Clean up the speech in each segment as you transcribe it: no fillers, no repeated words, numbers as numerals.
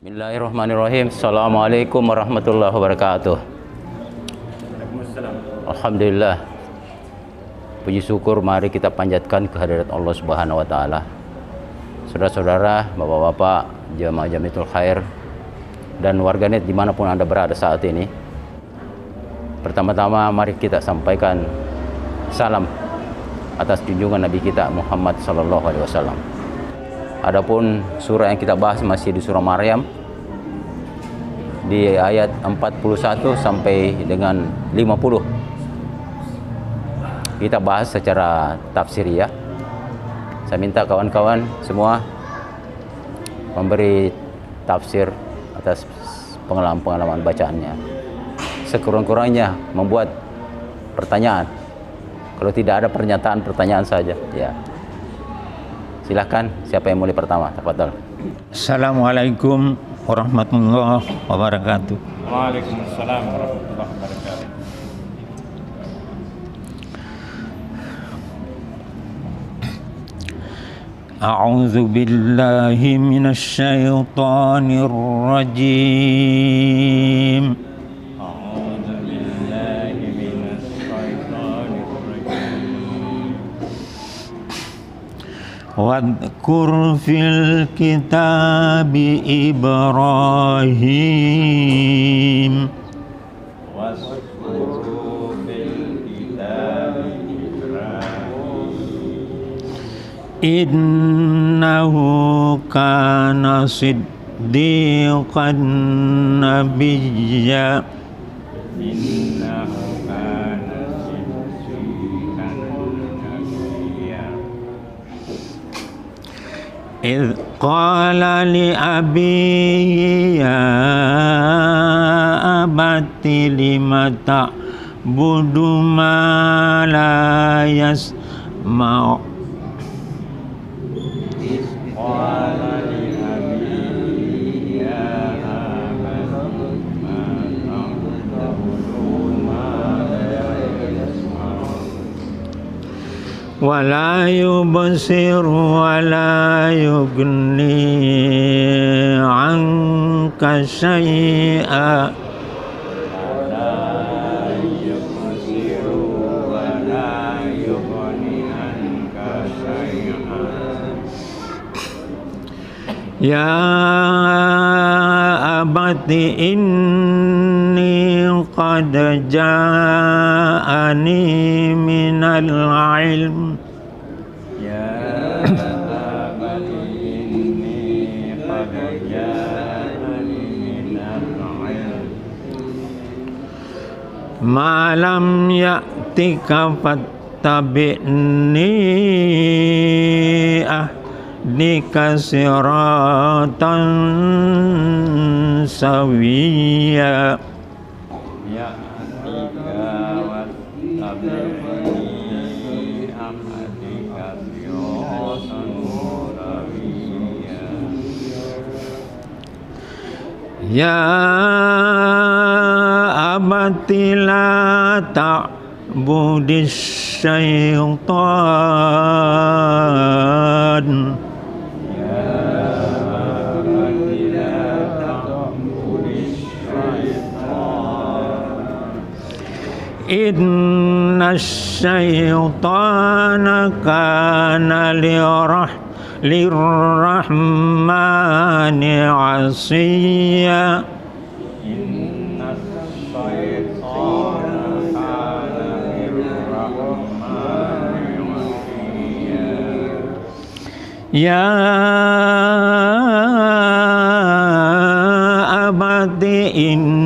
Bismillahirrahmanirrahim. Assalamualaikum warahmatullahi wabarakatuh. Alhamdulillah. Puji syukur mari kita panjatkan kehadirat Allah Subhanahu wa taala. Saudara-saudara, bapak-bapak, jamaah Jamiatul Khair dan warganet dimanapun Anda berada saat ini. Pertama-tama mari kita sampaikan salam atas junjungan Nabi kita Muhammad sallallahu alaihi wasallam. Adapun surah yang kita bahas masih di surah Maryam di ayat 41 sampai dengan 50. Kita bahas secara tafsir ya. Saya minta kawan-kawan semua memberi tafsir atas pengalaman-pengalaman bacaannya. Sekurang-kurangnya membuat pertanyaan. Kalau tidak ada pernyataan, pertanyaan saja ya. Silahkan, siapa yang mulai pertama? Tafadhol. Assalamualaikum warahmatullahi wabarakatuh. Waalaikumsalam warahmatullahi wabarakatuh. A'udzu billahi minasy syaithanir rajim. Wadhkur fil kitabi Ibrahim innahu kana siddiqan nabiyya إذ قال لأبيه يا أبت لم تعبد ما لا يسمع ولا يبصر ولا يغني عنك شيئا يا أبت إني قد جاءني من العلم ما لم يأتك فاتبعني أهدك صراطا سويا يا أبت لا تعبد الشيطان إن الشيطان كان للرحمن عصيا يا أبت إني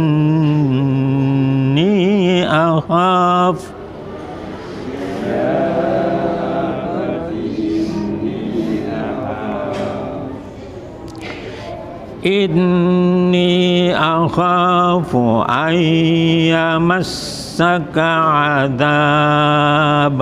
أخاف أن يمسك عذاب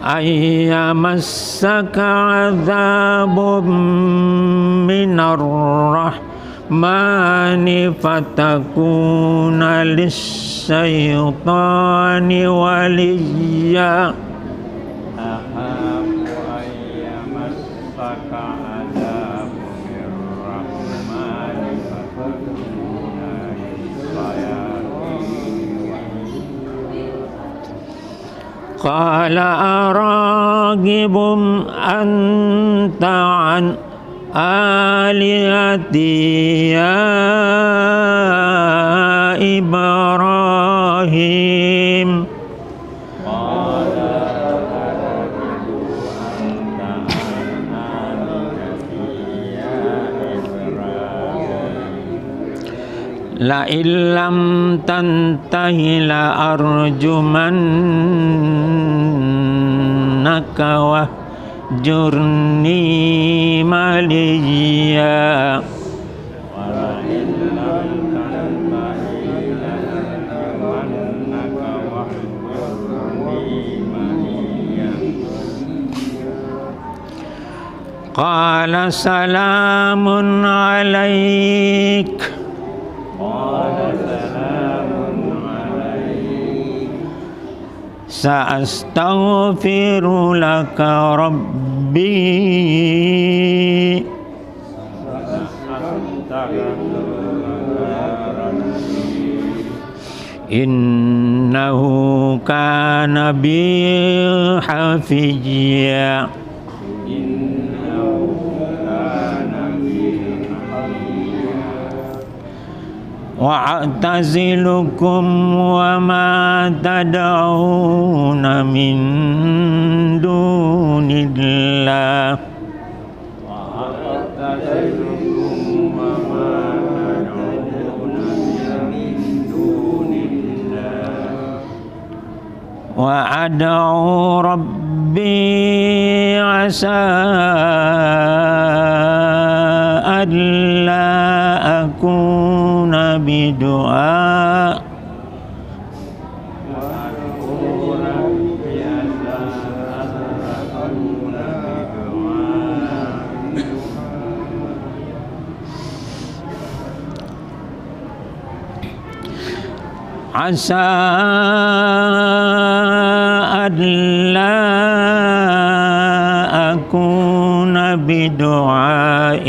أن يمسك عذاب من الرحمن فتكون للشيطان وليا قال أراغب أنت عن آلهتي يا إبراهيم لئن لم تنته لأرجمنك واهجرني مليا قال سلام عليك سأستغفر لك ربي إنه كان بي حفيا وأعتزلكم وما تدعون من دون الله وأدعو ربي عسى ألا أكون بدعاء عسى ألا أكون بدعاء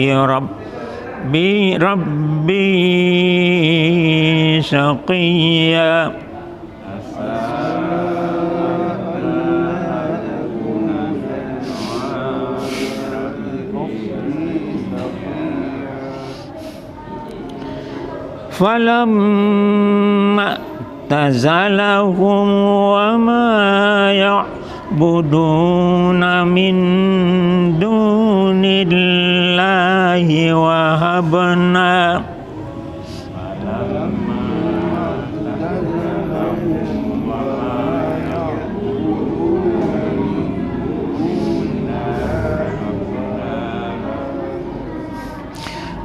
ربي شقيا فلما اعتزلهم وما يعبدون من دون الله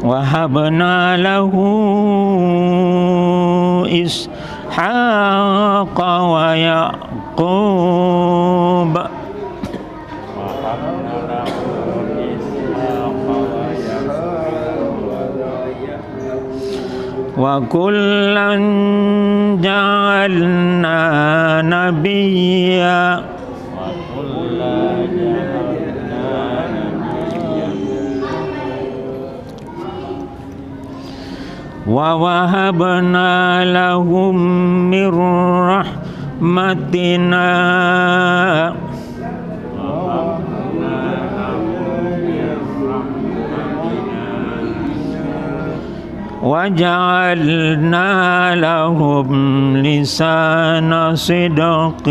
وهبنا له إسحاق ويعقوب وكلا جعلنا نبيا ووهبنا لهم من رحمتنا وجعلنا لهم لسان صدق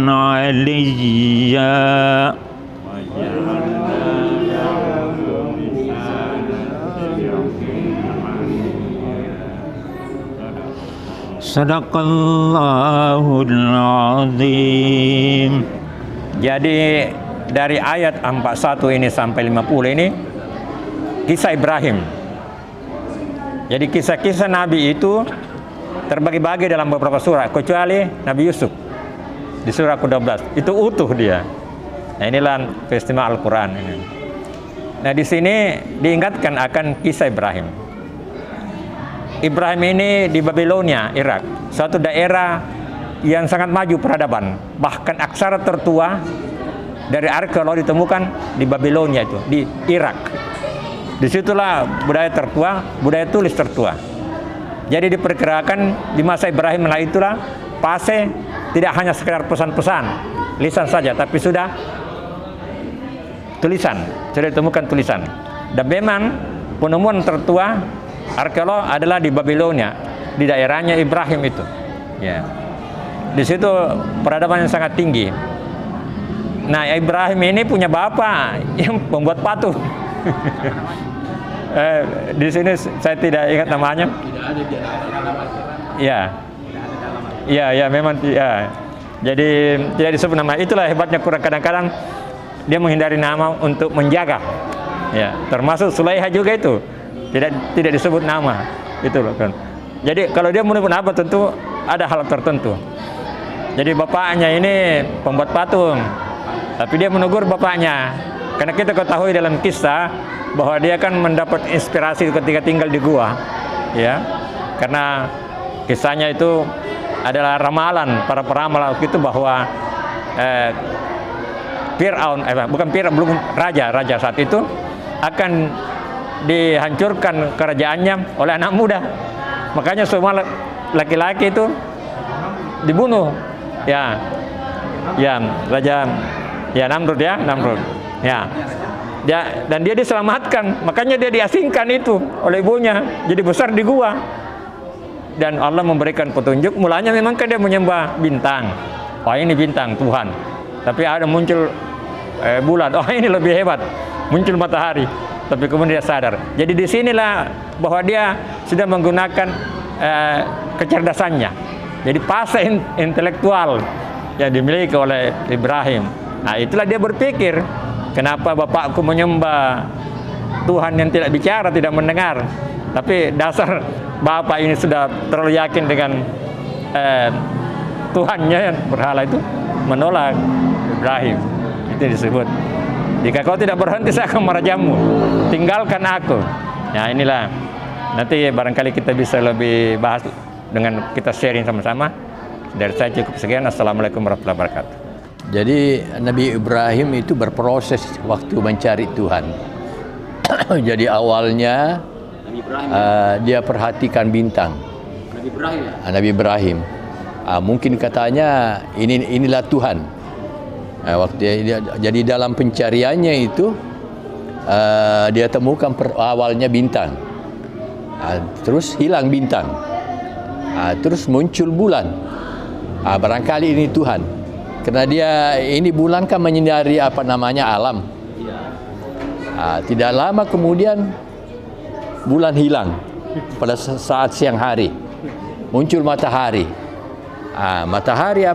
عليا Sadaqallahul azim. Jadi dari ayat 41 ini sampai 50 ini kisah Ibrahim. Jadi kisah-kisah Nabi itu terbagi-bagi dalam beberapa surah, kecuali Nabi Yusuf di surah ke-12 itu utuh dia. Nah, inilah peristiwa Al-Quran ini. Nah, di sini diingatkan akan kisah Ibrahim. Ibrahim ini di Babilonia, Irak, suatu daerah yang sangat maju peradaban. Bahkan aksara tertua dari arkeologi ditemukan di Babilonia itu, di Irak. Disitulah budaya tertua, budaya tulis tertua. Jadi diperkirakan di masa Ibrahim lah itulah Pase tidak hanya sekedar pesan-pesan, lisan saja, tapi sudah tulisan, sudah ditemukan tulisan. Dan memang penemuan tertua arkeolog adalah di Babilonia, di daerahnya Ibrahim itu. Ya. Di situ peradaban yang sangat tinggi. Nah, Ibrahim ini punya bapak yang membuat patung. Di sini saya tidak ingat namanya. Ya, ya, memang ya. Jadi tidak disebut nama. Itulah hebatnya Quran, kadang-kadang dia menghindari nama untuk menjaga. Ya, termasuk Sulaiha juga itu tidak disebut nama. Itu loh kan. Jadi kalau dia menyebut nama tentu ada hal tertentu. Jadi bapaknya ini pembuat patung, tapi dia menegur bapaknya. Karena kita ketahui dalam kisah bahwa dia kan mendapat inspirasi ketika tinggal di gua, ya. Karena kisahnya itu adalah ramalan para peramal itu bahwa Fir'aun, belum raja saat itu akan dihancurkan kerajaannya oleh anak muda. Makanya semua laki-laki itu dibunuh. Ya, raja, ya Namrud. Ya, dan dia diselamatkan. Makanya dia diasingkan itu oleh ibunya. Jadi besar di gua. Dan Allah memberikan petunjuk. Mulanya memang kan dia menyembah bintang. Wah, ini bintang Tuhan. Tapi ada muncul bulan. Oh, ini lebih hebat. Muncul matahari. Tapi kemudian dia sadar. Jadi disinilah bahwa dia sudah menggunakan kecerdasannya. Jadi fase intelektual yang dimiliki oleh Ibrahim. Nah, itulah dia berpikir, kenapa bapakku menyembah Tuhan yang tidak bicara, tidak mendengar. Tapi dasar bapak ini sudah terlalu yakin dengan Tuhannya yang berhala itu, menolak Ibrahim. Itu disebut, jika kau tidak berhenti saya akan merajammu, tinggalkan aku. Nah, inilah nanti barangkali kita bisa lebih bahas dengan kita sharing sama-sama. Dari saya cukup sekian. Assalamualaikum warahmatullahi wabarakatuh. Jadi Nabi Ibrahim itu berproses waktu mencari Tuhan. Jadi awalnya dia perhatikan bintang. Nabi Ibrahim. Mungkin katanya inilah Tuhan. Jadi dalam pencariannya itu dia temukan awalnya bintang. Terus hilang bintang. Terus muncul bulan. Barangkali ini Tuhan. Karena dia ini bulan kan menyinari alam. Tidak lama kemudian bulan hilang. Pada saat siang hari muncul matahari. Matahari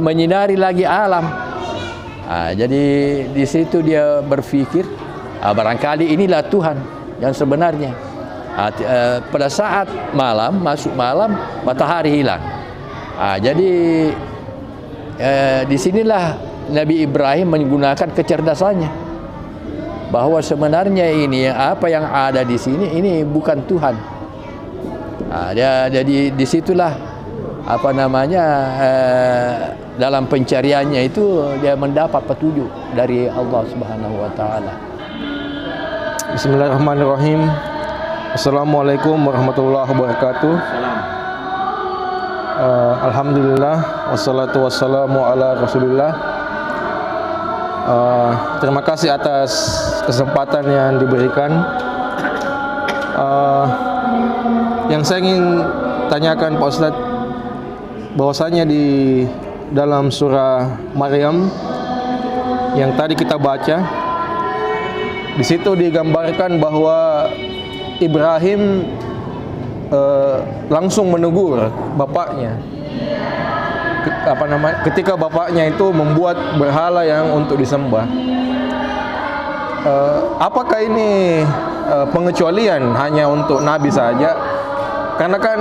menyinari lagi alam. Jadi di situ dia berpikir barangkali inilah Tuhan yang sebenarnya. Pada saat masuk malam, matahari hilang. Jadi disinilah Nabi Ibrahim menggunakan kecerdasannya, bahwa sebenarnya ini apa yang ada di sini ini bukan Tuhan. Jadi disitulah dalam pencariannya itu dia mendapat petunjuk dari Allah Subhanahu Wa Taala. Bismillahirrahmanirrahim. Assalamualaikum warahmatullahi wabarakatuh. Alhamdulillah wassalatu wassalamu ala Rasulillah. Terima kasih atas kesempatan yang diberikan. Yang saya ingin tanyakan Pak Ustadz, bahwasanya di dalam surah Maryam yang tadi kita baca, di situ digambarkan bahwa Ibrahim langsung menegur bapaknya. Ketika bapaknya itu membuat berhala yang untuk disembah. Apakah ini pengecualian hanya untuk Nabi saja? Karena kan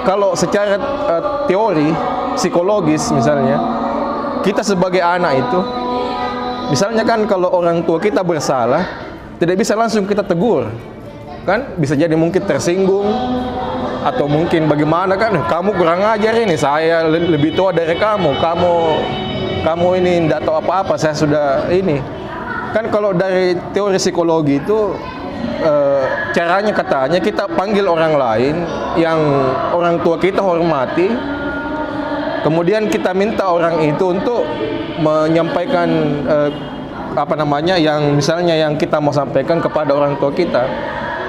kalau secara teori psikologis misalnya, kita sebagai anak itu, misalnya kan kalau orang tua kita bersalah, tidak bisa langsung kita tegur, kan? Bisa jadi mungkin tersinggung, atau mungkin bagaimana kan? Kamu kurang ajar ini, saya lebih tua dari kamu ini tidak tahu apa-apa, saya sudah ini. Kan kalau dari teori psikologi itu caranya katanya kita panggil orang lain yang orang tua kita hormati, kemudian kita minta orang itu untuk menyampaikan yang misalnya yang kita mau sampaikan kepada orang tua kita,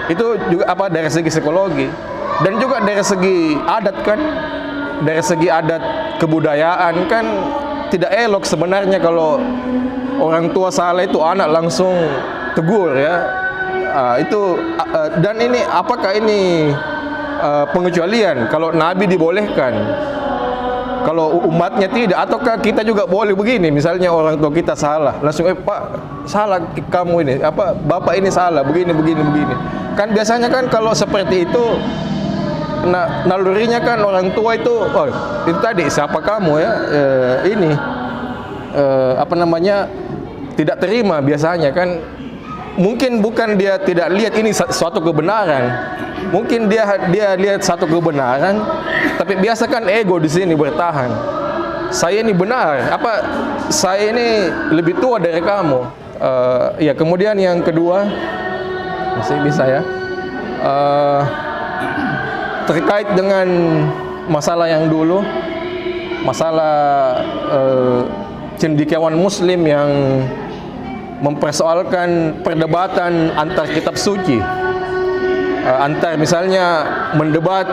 itu juga dari segi psikologi dan juga dari segi adat kan, dari segi adat kebudayaan kan tidak elok sebenarnya kalau orang tua salah itu anak langsung tegur ya. Dan ini apakah ini pengecualian kalau Nabi dibolehkan, kalau umatnya tidak, ataukah kita juga boleh begini? Misalnya orang tua kita salah, langsung Pak, salah kamu ini, Bapak ini salah, begini. Kan biasanya kan kalau seperti itu nalurinya kan orang tua itu, itu tadi siapa kamu ya, tidak terima biasanya kan. Mungkin bukan dia tidak lihat ini suatu kebenaran, mungkin dia lihat satu kebenaran, tapi biasa kan ego di sini bertahan. Saya ini benar, saya ini lebih tua dari kamu. Ya, kemudian yang kedua masih bisa ya, terkait dengan masalah yang dulu, masalah cendekiawan Muslim yang mempersoalkan perdebatan antar kitab suci, antar misalnya mendebat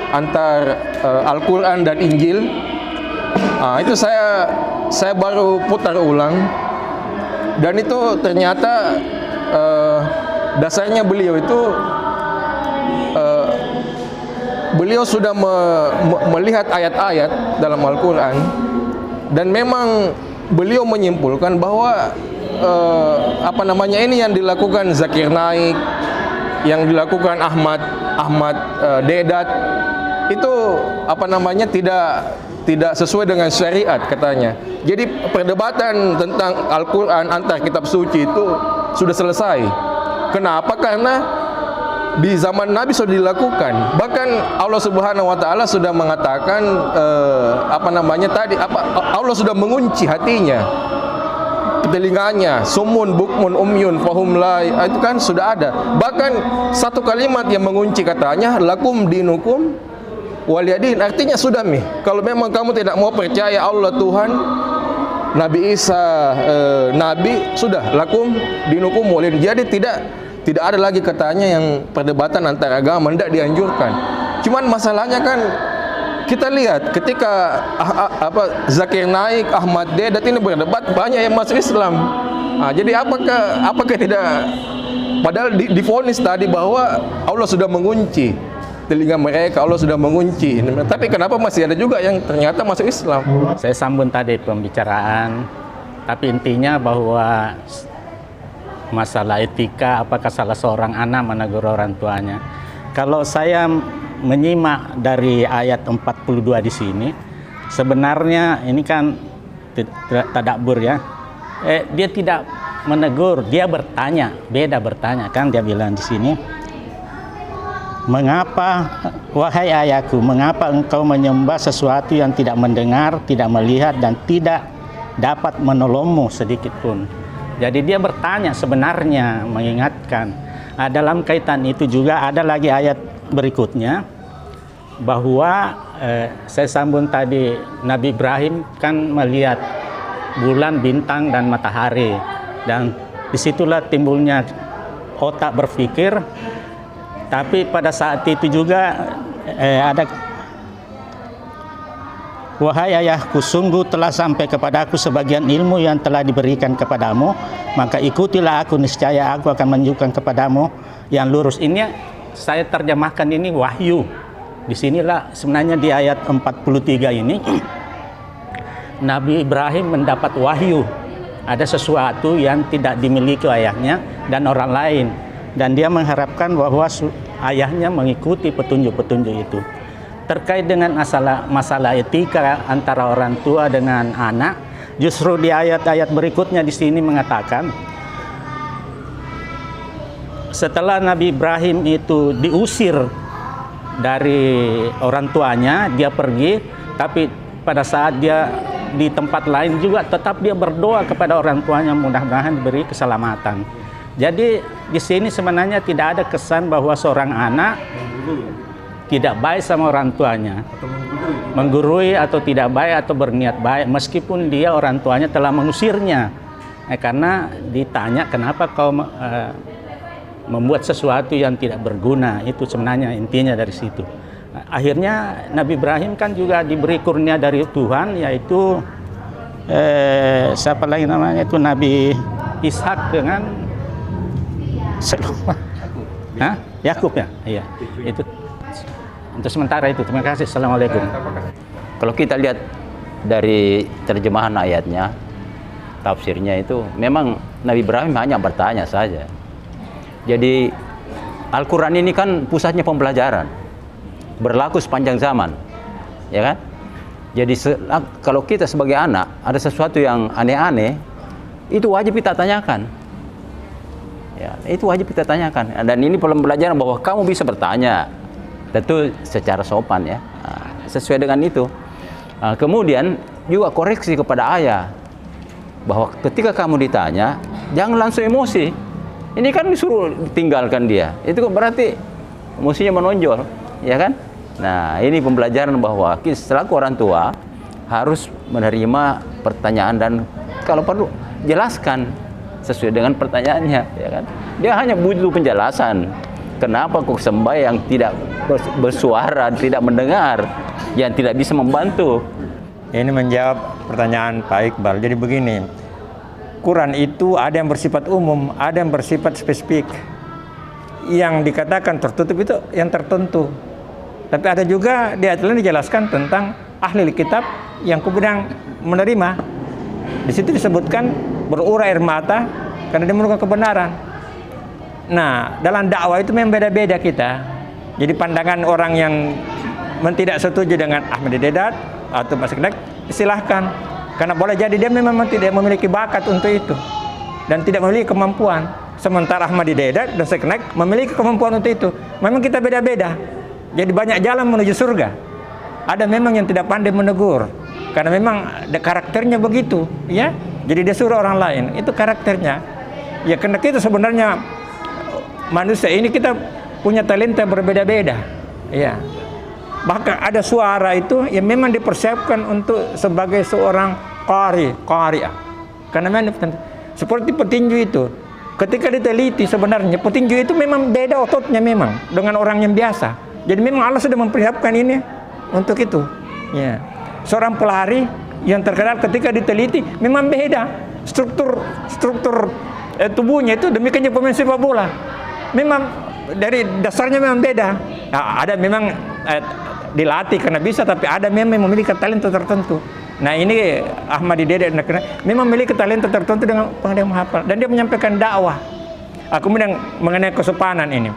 antar Al-Quran dan Injil. Itu saya baru putar ulang, dan itu ternyata dasarnya beliau itu beliau sudah melihat ayat-ayat dalam Al-Quran, dan memang beliau menyimpulkan bahwa ini yang dilakukan Zakir Naik, yang dilakukan Ahmad Dedat itu tidak sesuai dengan syariat katanya. Jadi perdebatan tentang Al-Quran antar kitab suci itu sudah selesai. Kenapa? Karena di zaman Nabi sudah dilakukan. Bahkan Allah Subhanahu wa taala sudah mengatakan Allah sudah mengunci hatinya, telinganya, sumun bukmun umyun fahum la, itu kan sudah ada. Bahkan satu kalimat yang mengunci katanya lakum dinukum waliyadin, artinya sudah kalau memang kamu tidak mau percaya Allah Tuhan, Nabi Isa Nabi, sudah lakum dinukum waliyadin. Jadi tidak ada lagi katanya yang perdebatan antar agama, tidak dianjurkan. Cuman masalahnya kan kita lihat ketika Zakir Naik, Ahmad Dedat ini berdebat, banyak yang masuk Islam. Jadi apakah tidak, padahal divonis tadi bahwa Allah sudah mengunci telinga mereka, Allah sudah mengunci, tapi kenapa masih ada juga yang ternyata masuk Islam? Saya sambung tadi pembicaraan, tapi intinya bahwa masalah etika, apakah salah seorang anak menegur orang tuanya. Kalau saya menyimak dari ayat 42 di sini, sebenarnya ini kan tadabbur ya. Dia tidak menegur, dia bertanya, beda bertanya kan, dia bilang di sini, mengapa wahai ayahku, mengapa engkau menyembah sesuatu yang tidak mendengar, tidak melihat, dan tidak dapat menolongmu sedikit pun. Jadi dia bertanya sebenarnya, mengingatkan. Dalam kaitan itu juga ada lagi ayat berikutnya, bahwa saya sambung tadi, Nabi Ibrahim kan melihat bulan, bintang, dan matahari, dan disitulah timbulnya otak berpikir. Tapi pada saat itu juga ada, wahai ayahku, sungguh telah sampai kepadaku sebagian ilmu yang telah diberikan kepadamu, maka ikutilah aku, niscaya aku akan menunjukkan kepadamu yang lurus. Ini saya terjemahkan ini wahyu. Disinilah sebenarnya di ayat 43 ini Nabi Ibrahim mendapat wahyu, ada sesuatu yang tidak dimiliki ayahnya dan orang lain, dan dia mengharapkan bahwa ayahnya mengikuti petunjuk-petunjuk itu. Terkait dengan masalah etika antara orang tua dengan anak, justru di ayat-ayat berikutnya di sini mengatakan, setelah Nabi Ibrahim itu diusir dari orang tuanya, dia pergi, tapi pada saat dia di tempat lain juga tetap dia berdoa kepada orang tuanya, mudah-mudahan diberi keselamatan. Jadi di sini sebenarnya tidak ada kesan bahwa seorang anak tidak baik sama orang tuanya, menggurui atau tidak baik atau berniat baik, meskipun dia orang tuanya telah mengusirnya, karena ditanya kenapa kau membuat sesuatu yang tidak berguna. Itu sebenarnya intinya dari situ. Akhirnya Nabi Ibrahim kan juga diberi kurnia dari Tuhan, yaitu siapa lagi namanya itu, Nabi Ishak dengan Yakub ya. Iya. Itu untuk sementara itu. Terima kasih. Assalamualaikum. Kalau kita lihat dari terjemahan ayatnya, tafsirnya itu memang Nabi Ibrahim hanya bertanya saja. Jadi Al-Quran ini kan pusatnya pembelajaran, berlaku sepanjang zaman, ya kan? Jadi kalau kita sebagai anak ada sesuatu yang aneh-aneh, itu wajib kita tanyakan. Ya, itu wajib kita tanyakan. Dan ini pembelajaran bahwa kamu bisa bertanya, tentu secara sopan ya, sesuai dengan itu. Kemudian juga koreksi kepada ayah, bahwa ketika kamu ditanya, jangan langsung emosi. Ini kan disuruh tinggalkan dia, itu berarti emosinya menonjol, ya kan? Nah, ini pembelajaran bahwa kita selaku orang tua harus menerima pertanyaan dan kalau perlu jelaskan sesuai dengan pertanyaannya, ya kan? Dia hanya butuh penjelasan. Kenapa kok sembahyang tidak bersuara, tidak mendengar, yang tidak bisa membantu? Ini menjawab pertanyaan Pak Iqbal. Jadi begini, Quran itu ada yang bersifat umum, ada yang bersifat spesifik. Yang dikatakan tertutup itu yang tertentu. Tapi ada juga di ayat lain dijelaskan tentang ahli kitab yang kemudian menerima. Di situ disebutkan berurai air mata karena dia menemukan kebenaran. Nah, dalam dakwah itu memang beda-beda kita. Jadi pandangan orang yang tidak setuju dengan Ahmadi Dedat atau Mas Seknek, silahkan. Karena boleh jadi dia memang tidak memiliki bakat untuk itu dan tidak memiliki kemampuan. Sementara Ahmadi Dedat dan Seknek memiliki kemampuan untuk itu. Memang kita beda-beda. Jadi banyak jalan menuju surga. Ada memang yang tidak pandai menegur karena memang karakternya begitu, ya. Jadi dia suruh orang lain. Itu karakternya. Ya karena kita sebenarnya manusia ini kita punya talenta berbeda-beda. Ya. Bahkan ada suara itu yang memang dipersiapkan untuk sebagai seorang qari'ah. Karena memang seperti petinju itu, ketika diteliti sebenarnya petinju itu memang beda ototnya memang dengan orang yang biasa. Jadi memang Allah sudah mempersiapkan ini untuk itu. Ya. Seorang pelari yang terkenal ketika diteliti memang beda struktur tubuhnya itu, demikian pemain sepak bola. Memang dari dasarnya memang beda. Nah, ada memang dilatih karena bisa, tapi ada memang memiliki talenta tertentu. Nah, ini Ahmadi Dedat memang memiliki talenta tertentu dengan pandai menghafal dan dia menyampaikan dakwah. Kemudian mengenai kesopanan ini,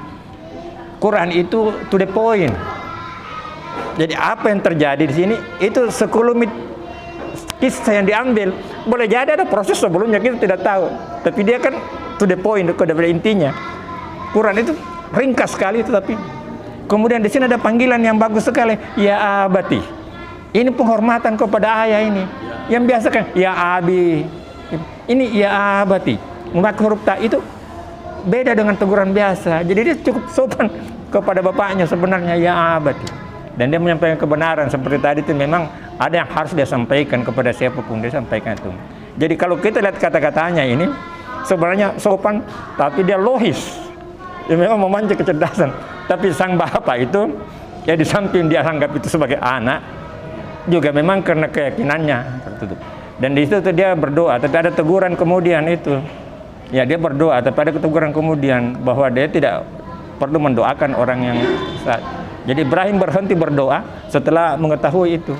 Quran itu to the point. Jadi apa yang terjadi di sini itu sekelumit kisah yang diambil. Boleh jadi ada proses sebelumnya kita tidak tahu, tapi dia kan to the point, kepada intinya. Quran itu ringkas sekali, tetapi kemudian di sini ada panggilan yang bagus sekali, ya abati. Ini penghormatan kepada ayah ini. Yang biasa kan ya abi. Ini ya abati. Memakai huruf ta itu beda dengan teguran biasa. Jadi dia cukup sopan kepada bapaknya sebenarnya, ya abati. Dan dia menyampaikan kebenaran seperti tadi itu memang ada yang harus dia sampaikan kepada siapapun, dia sampaikan itu. Jadi kalau kita lihat kata-katanya ini sebenarnya sopan, tapi dia logis. Ya memang memancing kecerdasan. Tapi sang bapak itu ya di samping dia anggap itu sebagai anak, juga memang karena keyakinannya tertutup. Dan di situ dia berdoa, tapi ada teguran kemudian itu. Ya dia berdoa, tapi ada teguran kemudian bahwa dia tidak perlu mendoakan orang yang saat. Jadi Ibrahim berhenti berdoa setelah mengetahui itu.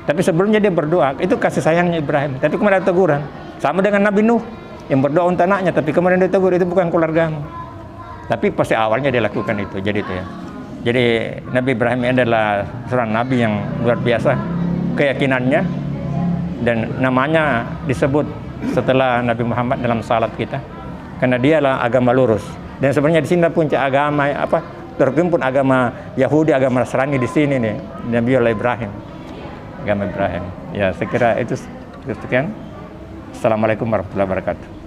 Tapi sebelumnya dia berdoa, itu kasih sayangnya Ibrahim. Tapi kemudian ada teguran. Sama dengan Nabi Nuh yang berdoa untuk anaknya, tapi kemudian dia tegur, itu bukan keluargamu. Tapi pasti awalnya dia lakukan itu. Jadi itu ya. Jadi Nabi Ibrahim adalah seorang nabi yang luar biasa keyakinannya, dan namanya disebut setelah Nabi Muhammad dalam salat kita karena dialah agama lurus. Dan sebenarnya di sini puncak agama terkumpul agama Yahudi, agama Nasrani di sini nih, Nabi Ibrahim, agama Ibrahim. Ya, saya kira itu sekian. Assalamualaikum warahmatullahi wabarakatuh.